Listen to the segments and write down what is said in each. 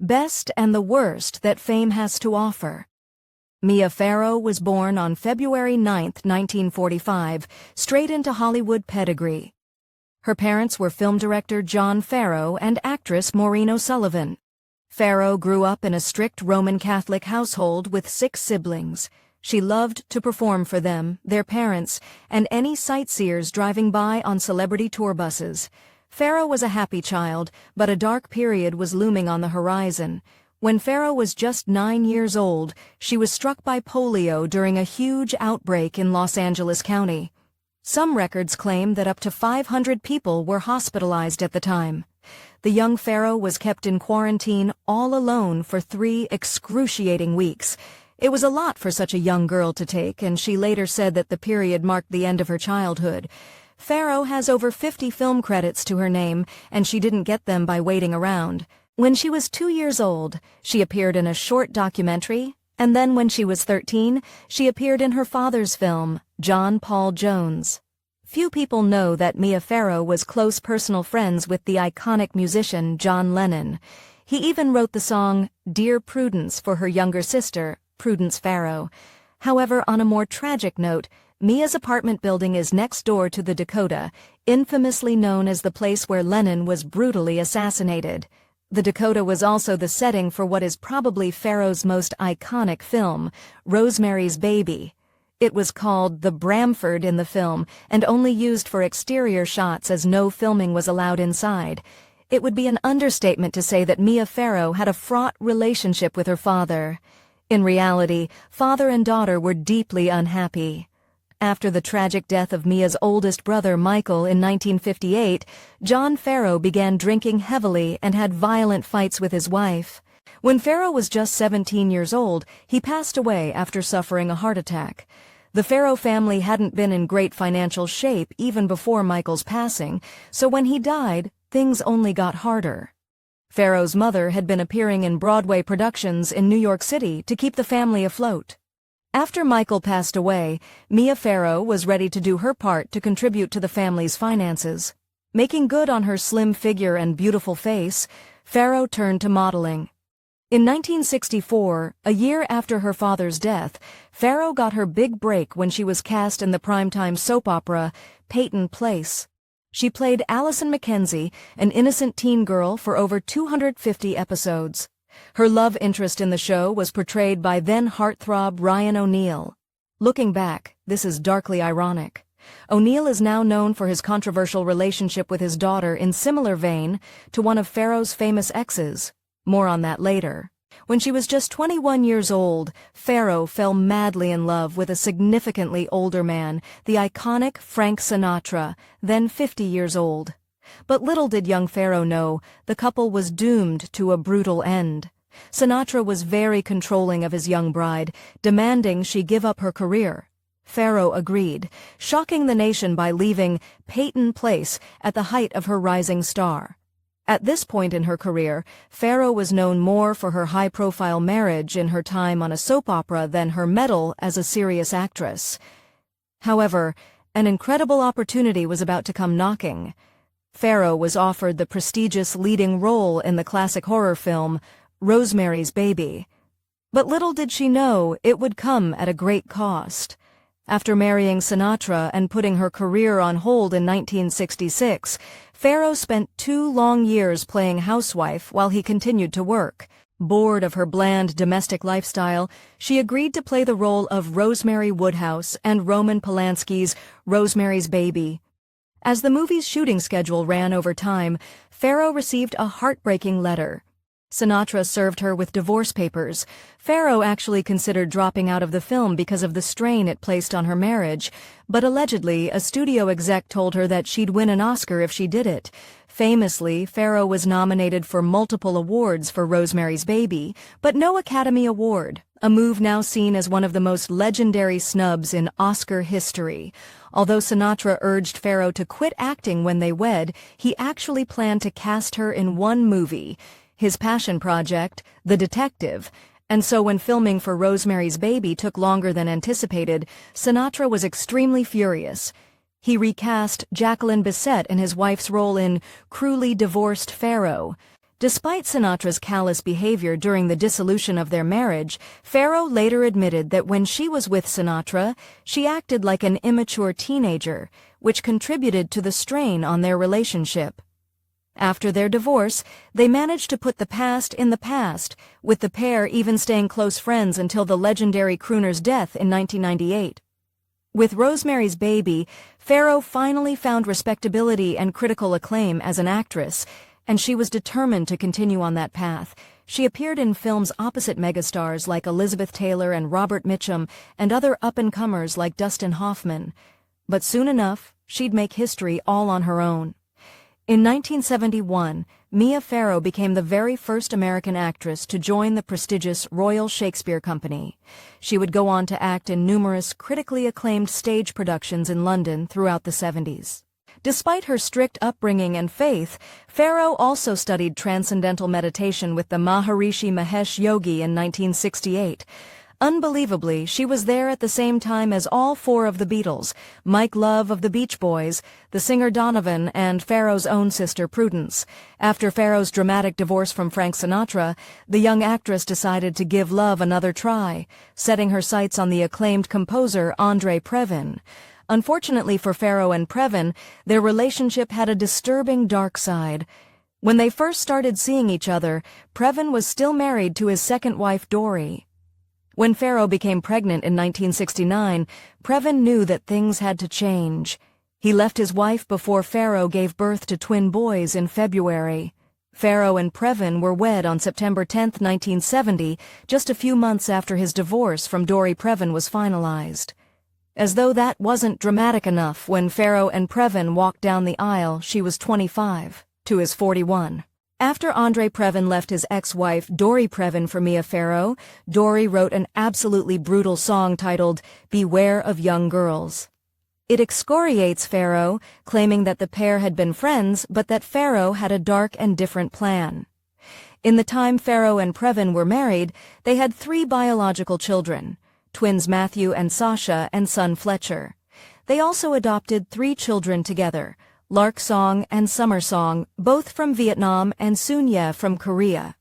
Best and the worst that fame has to offer. Mia Farrow was born on February 9, 1945, straight into Hollywood pedigree. Her parents were film director John Farrow and actress Maureen O'Sullivan. Farrow grew up in a strict Roman Catholic household with 6 siblings. She loved to perform for them, their parents, and any sightseers driving by on celebrity tour buses. Farrow was a happy child, but a dark period was looming on the horizon. When Farrow was just 9 years old, she was struck by polio during a huge outbreak in Los Angeles County. Some records claim that up to 500 people were hospitalized at the time. The young Farrow was kept in quarantine all alone for 3 excruciating weeks. It was a lot for such a young girl to take, and she later said that the period marked the end of her childhood. Farrow has over 50 film credits to her name, and she didn't get them by waiting around. When she was 2 years old, she appeared in a short documentary, and then when she was 13, she appeared in her father's film, John Paul Jones. Few people know that Mia Farrow was close personal friends with the iconic musician John Lennon. He even wrote the song Dear Prudence for her younger sister, Prudence Farrow. However, on a more tragic note, Mia's apartment building is next door to the Dakota, infamously known as the place where Lennon was brutally assassinated. The Dakota was also the setting for what is probably Farrow's most iconic film, Rosemary's Baby. It was called the Bramford in the film and only used for exterior shots as no filming was allowed inside. It would be an understatement to say that Mia Farrow had a fraught relationship with her father. In reality, father and daughter were deeply unhappy. After the tragic death of Mia's oldest brother Michael in 1958, John Farrow began drinking heavily and had violent fights with his wife. When Farrow was just 17 years old, he passed away after suffering a heart attack. The Farrow family hadn't been in great financial shape even before Michael's passing, so when he died, things only got harder. Farrow's mother had been appearing in Broadway productions in New York City to keep the family afloat. After Michael passed away, Mia Farrow was ready to do her part to contribute to the family's finances. Making good on her slim figure and beautiful face, Farrow turned to modeling. In 1964, a year after her father's death, Farrow got her big break when she was cast in the primetime soap opera Peyton Place. She played Allison Mackenzie, an innocent teen girl, for over 250 episodes. Her love interest in the show was portrayed by then heartthrob Ryan O'Neal. Looking back, this is darkly ironic. O'Neal is now known for his controversial relationship with his daughter in similar vein to one of Farrow's famous exes. More on that later. When she was just 21 years old, Farrow fell madly in love with a significantly older man, the iconic Frank Sinatra, then 50 years old. But little did young Farrow know, the couple was doomed to a brutal end. Sinatra was very controlling of his young bride, demanding she give up her career. Farrow agreed, shocking the nation by leaving Peyton Place at the height of her rising star. At this point in her career, Farrow was known more for her high-profile marriage in her time on a soap opera than her mettle as a serious actress. However, an incredible opportunity was about to come knocking. Farrow was offered the prestigious leading role in the classic horror film Rosemary's Baby. But little did she know it would come at a great cost. After marrying Sinatra and putting her career on hold in 1966, Farrow spent 2 long years playing housewife while he continued to work. Bored of her bland domestic lifestyle, she agreed to play the role of Rosemary Woodhouse and Roman Polanski's Rosemary's Baby. As the movie's shooting schedule ran over time, Farrow received a heartbreaking letter. Sinatra served her with divorce papers. Farrow actually considered dropping out of the film because of the strain it placed on her marriage, but allegedly a studio exec told her that she'd win an Oscar if she did it. Famously, Farrow was nominated for multiple awards for Rosemary's Baby, but no Academy Award, a move now seen as one of the most legendary snubs in Oscar history. Although Sinatra urged Farrow to quit acting when they wed, he actually planned to cast her in one movie, his passion project, The Detective, and so when filming for Rosemary's Baby took longer than anticipated, Sinatra was extremely furious. He recast Jacqueline Bisset in his wife's role in Cruelly Divorced Farrow. Despite Sinatra's callous behavior during the dissolution of their marriage, Farrow later admitted that when she was with Sinatra, she acted like an immature teenager, which contributed to the strain on their relationship. After their divorce, they managed to put the past in the past, with the pair even staying close friends until the legendary crooner's death in 1998. With Rosemary's Baby, Farrow finally found respectability and critical acclaim as an actress, and she was determined to continue on that path. She appeared in films opposite megastars like Elizabeth Taylor and Robert Mitchum and other up-and-comers like Dustin Hoffman. But soon enough, she'd make history all on her own. In 1971, Mia Farrow became the very first American actress to join the prestigious Royal Shakespeare Company. She would go on to act in numerous critically acclaimed stage productions in London throughout the 70s. Despite her strict upbringing and faith, Farrow also studied transcendental meditation with the Maharishi Mahesh Yogi in 1968. Unbelievably, she was there at the same time as all four of the Beatles, Mike Love of the Beach Boys, the singer Donovan, and Farrow's own sister Prudence. After Farrow's dramatic divorce from Frank Sinatra, the young actress decided to give love another try, setting her sights on the acclaimed composer André Previn. Unfortunately for Farrow and Previn, their relationship had a disturbing dark side. When they first started seeing each other, Previn was still married to his second wife Dory. When Farrow became pregnant in 1969, Previn knew that things had to change. He left his wife before Farrow gave birth to twin boys in February. Farrow and Previn were wed on September 10, 1970, just a few months after his divorce from Dory Previn was finalized. As though that wasn't dramatic enough, when Farrow and Previn walked down the aisle, she was 25 to his 41. After André Previn left his ex-wife Dory Previn for Mia Farrow, Dory wrote an absolutely brutal song titled "Beware of Young Girls." It excoriates Farrow, claiming that the pair had been friends but that Farrow had a dark and different plan. In the time Farrow and Previn were married, they had 3 biological children, twins Matthew and Sasha and son Fletcher. They also adopted 3 children together, Lark Song and Summer Song, both from Vietnam, and Sunya from Korea.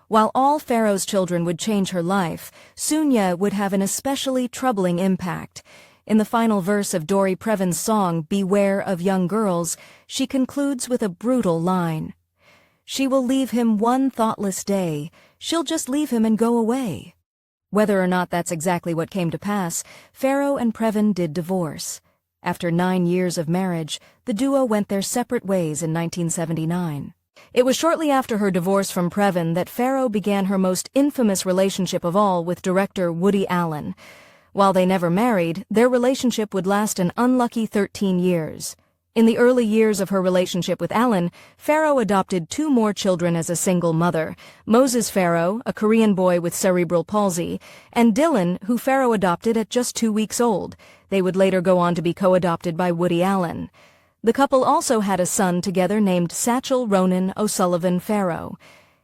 While all Farrow's children would change her life, Sunya would have an especially troubling impact. In the final verse of Dory Previn's song, "Beware of Young Girls," she concludes with a brutal line. "She will leave him one thoughtless day. She'll just leave him and go away." Whether or not that's exactly what came to pass, Farrow and Previn did divorce. After 9 years of marriage, the duo went their separate ways in 1979. It was shortly after her divorce from Previn that Farrow began her most infamous relationship of all with director Woody Allen. While they never married, their relationship would last an unlucky 13 years. In the early years of her relationship with Allen, Farrow adopted 2 more children as a single mother, Moses Farrow, a Korean boy with cerebral palsy, and Dylan, who Farrow adopted at just 2 weeks old. They would later go on to be co-adopted by Woody Allen. The couple also had a son together named Satchel Ronan O'Sullivan Farrow.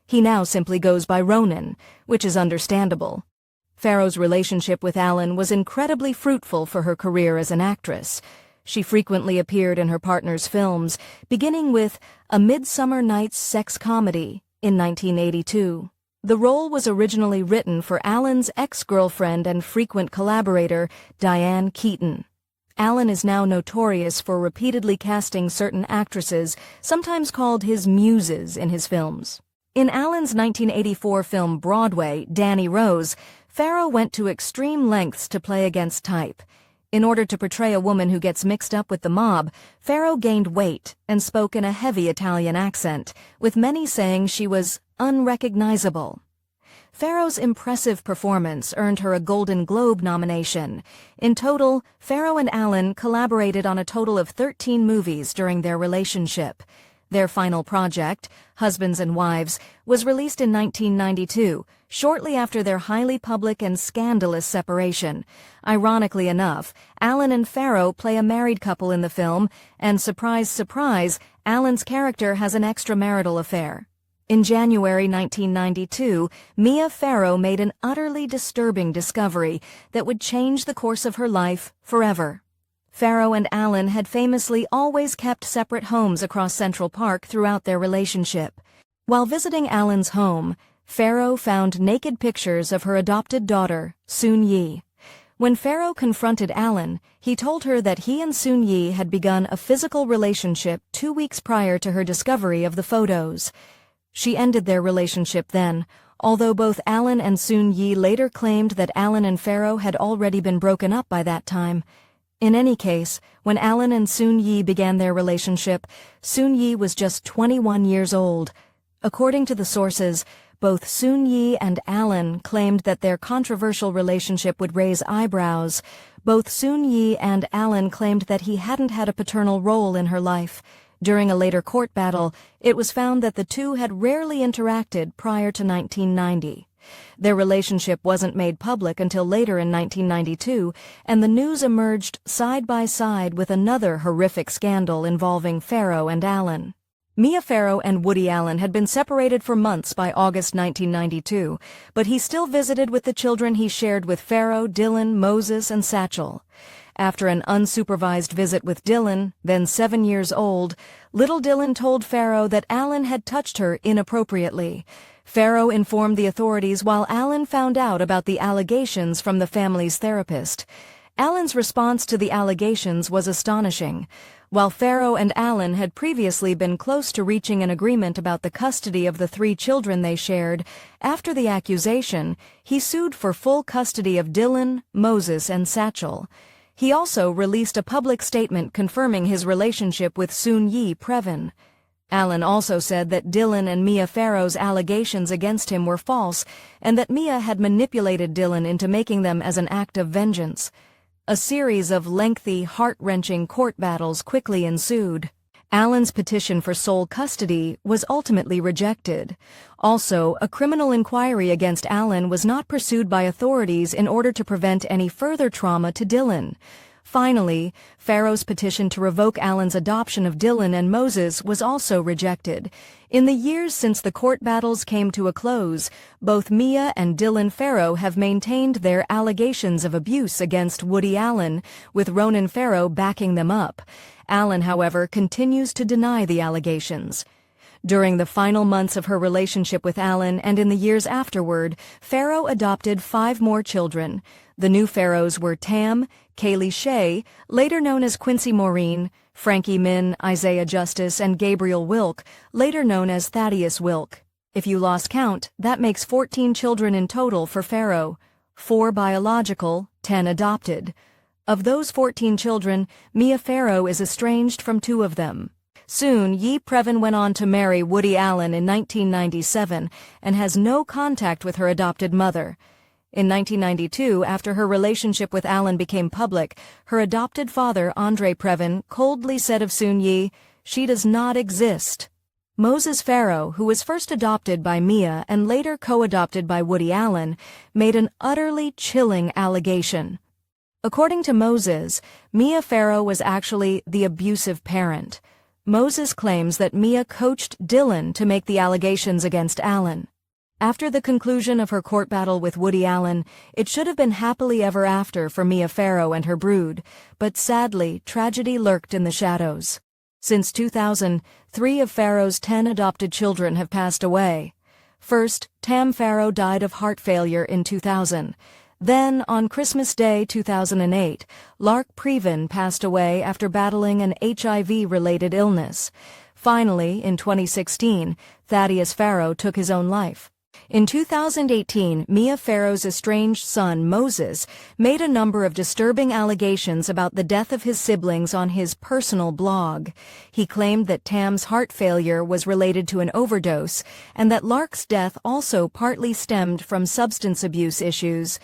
He now simply goes by Ronan, which is understandable. Farrow's relationship with Allen was incredibly fruitful for her career as an actress. She frequently appeared in her partner's films, beginning with A Midsummer Night's Sex Comedy in 1982. The role was originally written for Allen's ex-girlfriend and frequent collaborator, Diane Keaton. Allen is now notorious for repeatedly casting certain actresses, sometimes called his muses, in his films. In Allen's 1984 film Broadway, Danny Rose, Farrow went to extreme lengths to play against type. In order to portray a woman who gets mixed up with the mob, Farrow gained weight and spoke in a heavy Italian accent, with many saying she was unrecognizable. Farrow's impressive performance earned her a Golden Globe nomination. In total, Farrow and Allen collaborated on a total of 13 movies during their relationship. Their final project, Husbands and Wives, was released in 1992, shortly after their highly public and scandalous separation. Ironically enough, Allen and Farrow play a married couple in the film, and surprise, surprise, Allen's character has an extramarital affair. In January 1992, Mia Farrow made an utterly disturbing discovery that would change the course of her life forever. Farrow and Allen had famously always kept separate homes across Central Park throughout their relationship. While visiting Alan's home, Farrow found naked pictures of her adopted daughter, Soon-Yi. When Farrow confronted Alan, he told her that he and Soon-Yi had begun a physical relationship 2 weeks prior to her discovery of the photos. She ended their relationship then, although both Alan and Soon-Yi later claimed that Alan and Farrow had already been broken up by that time. In any case, when Alan and Soon-Yi began their relationship, Soon-Yi was just 21 years old. According to the sources, both Soon-Yi and Alan claimed that their controversial relationship would raise eyebrows. Both Soon-Yi and Alan claimed that he hadn't had a paternal role in her life. During a later court battle, it was found that the two had rarely interacted prior to 1990. Their relationship wasn't made public until later in 1992, and the news emerged side by side with another horrific scandal involving Farrow and Alan. Mia Farrow and Woody Allen had been separated for months by August 1992, but he still visited with the children he shared with Farrow, Dylan, Moses, and Satchel. After an unsupervised visit with Dylan, then 7 years old, little Dylan told Farrow that Alan had touched her inappropriately. Farrow informed the authorities while Alan found out about the allegations from the family's therapist. Alan's response to the allegations was astonishing. While Farrow and Alan had previously been close to reaching an agreement about the custody of the 3 children they shared, after the accusation, he sued for full custody of Dylan, Moses, and Satchel. He also released a public statement confirming his relationship with Soon-Yi Previn. Alan also said that Dylan and Mia Farrow's allegations against him were false and that Mia had manipulated Dylan into making them as an act of vengeance. A series of lengthy, heart-wrenching court battles quickly ensued. Alan's petition for sole custody was ultimately rejected. Also, a criminal inquiry against Alan was not pursued by authorities in order to prevent any further trauma to Dylan. Finally, Farrow's petition to revoke Alan's adoption of Dylan and Moses was also rejected. In the years since the court battles came to a close, both Mia and Dylan Farrow have maintained their allegations of abuse against Woody Allen, with Ronan Farrow backing them up. Allen, however, continues to deny the allegations. During the final months of her relationship with Allen and in the years afterward, Farrow adopted 5 more children. The new Farrows were Tam, Kaylee Shea, later known as Quincy Maureen, Frankie Min, Isaiah Justice, and Gabriel Wilk, later known as Thaddeus Wilk. If you lost count, that makes 14 children in total for Farrow. 4 biological, 10 adopted. Of those 14 children, Mia Farrow is estranged from 2 of them. Soon-Yi Previn went on to marry Woody Allen in 1997 and has no contact with her adopted mother. In 1992, after her relationship with Allen became public, her adopted father, André Previn, coldly said of Soon-Yi, "She does not exist." Moses Farrow, who was first adopted by Mia and later co-adopted by Woody Allen, made an utterly chilling allegation. According to Moses, Mia Farrow was actually the abusive parent. Moses claims that Mia coached Dylan to make the allegations against Allen. After the conclusion of her court battle with Woody Allen, it should have been happily ever after for Mia Farrow and her brood, but sadly, tragedy lurked in the shadows. Since 2000, 3 of Farrow's 10 adopted children have passed away. First, Tam Farrow died of heart failure in 2000. Then, on Christmas Day 2008, Lark Previn passed away after battling an HIV-related illness. Finally, in 2016, Thaddeus Farrow took his own life. In 2018, Mia Farrow's estranged son, Moses, made a number of disturbing allegations about the death of his siblings on his personal blog. He claimed that Tam's heart failure was related to an overdose, and that Lark's death also partly stemmed from substance abuse issues.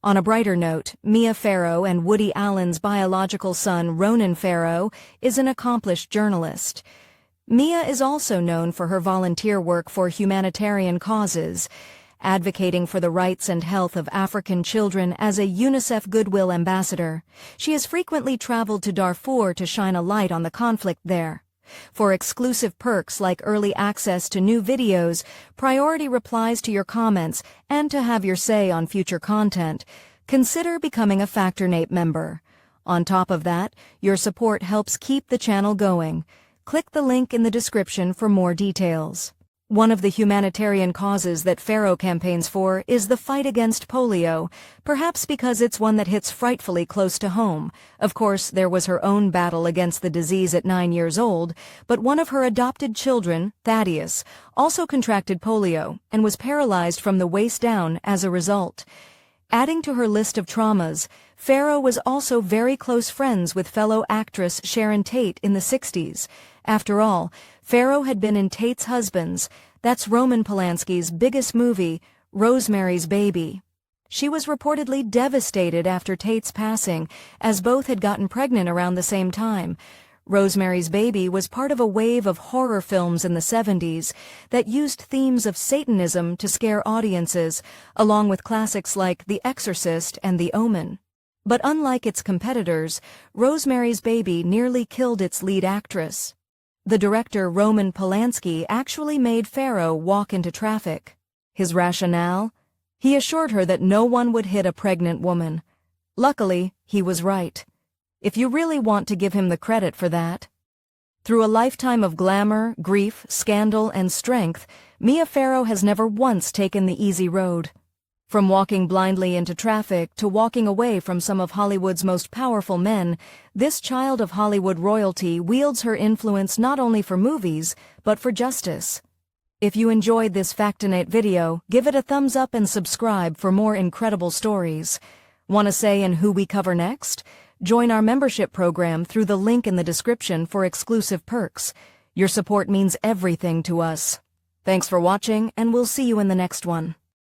On a brighter note, Mia Farrow and Woody Allen's biological son, Ronan Farrow, is an accomplished journalist. Mia is also known for her volunteer work for humanitarian causes, advocating for the rights and health of African children as a UNICEF Goodwill Ambassador. She has frequently traveled to Darfur to shine a light on the conflict there. For exclusive perks like early access to new videos, priority replies to your comments, and to have your say on future content, consider becoming a Factornate member. On top of that, your support helps keep the channel going. Click the link in the description for more details. One of the humanitarian causes that Farrow campaigns for is the fight against polio, perhaps because it's one that hits frightfully close to home. Of course, there was her own battle against the disease at 9 years old, but one of her adopted children, Thaddeus, also contracted polio and was paralyzed from the waist down as a result. Adding to her list of traumas, Farrow was also very close friends with fellow actress Sharon Tate in the 60s. After all, Farrow had been in Tate's Husbands, that's Roman Polanski's biggest movie, Rosemary's Baby. She was reportedly devastated after Tate's passing, as both had gotten pregnant around the same time. Rosemary's Baby was part of a wave of horror films in the 70s that used themes of Satanism to scare audiences, along with classics like The Exorcist and The Omen. But unlike its competitors, Rosemary's Baby nearly killed its lead actress. The director Roman Polanski actually made Farrow walk into traffic. His rationale? He assured her that no one would hit a pregnant woman. Luckily, he was right. If you really want to give him the credit for that. Through a lifetime of glamour, grief, scandal, and strength, Mia Farrow has never once taken the easy road. From walking blindly into traffic to walking away from some of Hollywood's most powerful men, this child of Hollywood royalty wields her influence not only for movies, but for justice. If you enjoyed this Factinate video, give it a thumbs up and subscribe for more incredible stories. Want a say in who we cover next? Join our membership program through the link in the description for exclusive perks. Your support means everything to us. Thanks for watching, and we'll see you in the next one.